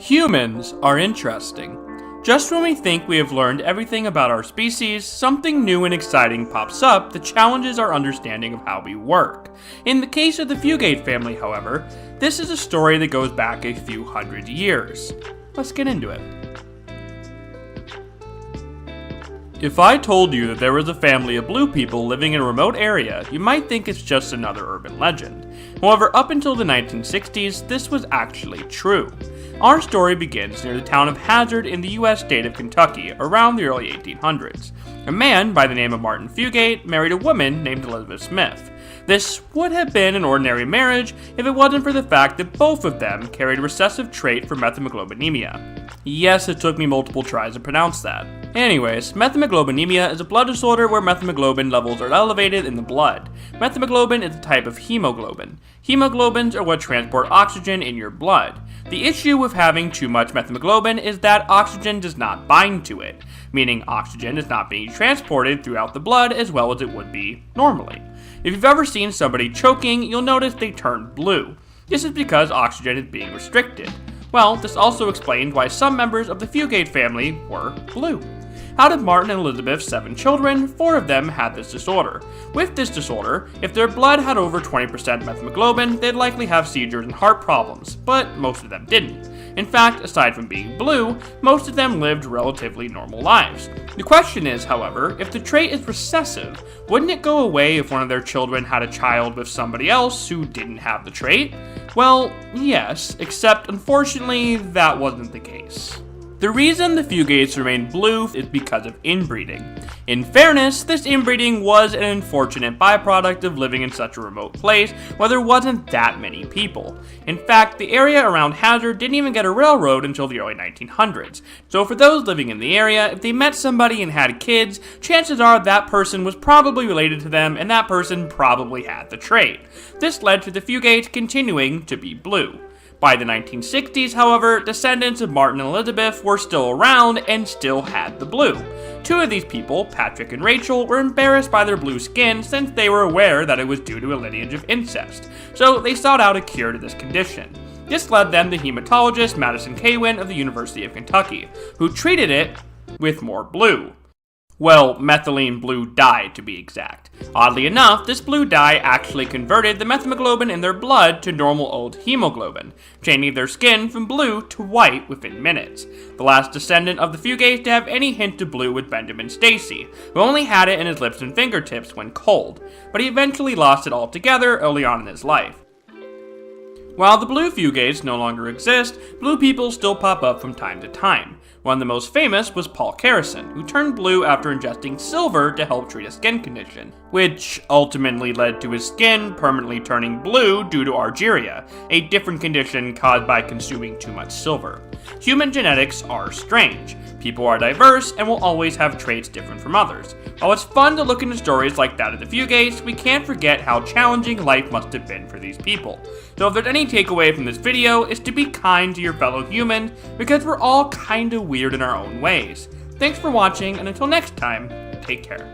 Humans are interesting. Just when we think we have learned everything about our species, something new and exciting pops up that challenges our understanding of how we work. In the case of the Fugate family, however, this is a story that goes back a few hundred years. Let's get into it. If I told you that there was a family of blue people living in a remote area, you might think it's just another urban legend. However, up until the 1960s, this was actually true. Our story begins near the town of Hazard in the US state of Kentucky around the early 1800s. A man by the name of Martin Fugate married a woman named Elizabeth Smith. This would have been an ordinary marriage if it wasn't for the fact that both of them carried a recessive trait for methemoglobinemia. Yes, it took me multiple tries to pronounce that. Anyways, methemoglobinemia is a blood disorder where methemoglobin levels are elevated in the blood. Methemoglobin is a type of hemoglobin. Hemoglobins are what transport oxygen in your blood. The issue with having too much methemoglobin is that oxygen does not bind to it, meaning oxygen is not being transported throughout the blood as well as it would be normally. If you've ever seen somebody choking, you'll notice they turn blue. This is because oxygen is being restricted. Well, this also explains why some members of the Fugate family were blue. Out of Martin and Elizabeth's 7 children, 4 of them had this disorder. With this disorder, if their blood had over 20% methemoglobin, they'd likely have seizures and heart problems, but most of them didn't. In fact, aside from being blue, most of them lived relatively normal lives. The question is, however, if the trait is recessive, wouldn't it go away if one of their children had a child with somebody else who didn't have the trait? Well, yes, except unfortunately, that wasn't the case. The reason the Fugates remained blue is because of inbreeding. In fairness, this inbreeding was an unfortunate byproduct of living in such a remote place where there wasn't that many people. In fact, the area around Hazard didn't even get a railroad until the early 1900s. So for those living in the area, if they met somebody and had kids, chances are that person was probably related to them and that person probably had the trait. This led to the Fugates continuing to be blue. By the 1960s, however, descendants of Martin and Elizabeth were still around and still had the blue. 2 of these people, Patrick and Rachel, were embarrassed by their blue skin since they were aware that it was due to a lineage of incest, so they sought out a cure to this condition. This led them to hematologist Madison Cawein of the University of Kentucky, who treated it with more blue. Well, methylene blue dye to be exact. Oddly enough, this blue dye actually converted the methemoglobin in their blood to normal old hemoglobin, changing their skin from blue to white within minutes. The last descendant of the Fugates to have any hint of blue was Benjamin Stacy, who only had it in his lips and fingertips when cold, but he eventually lost it altogether early on in his life. While the blue Fugates no longer exist, blue people still pop up from time to time. One of the most famous was Paul Carrison, who turned blue after ingesting silver to help treat a skin condition, which ultimately led to his skin permanently turning blue due to argyria, a different condition caused by consuming too much silver. Human genetics are strange. People are diverse and will always have traits different from others. While it's fun to look into stories like that of the Fugates, we can't forget how challenging life must have been for these people. So if there's any takeaway from this video, it's to be kind to your fellow humans, because we're all kinda weird in our own ways. Thanks for watching, and until next time, take care.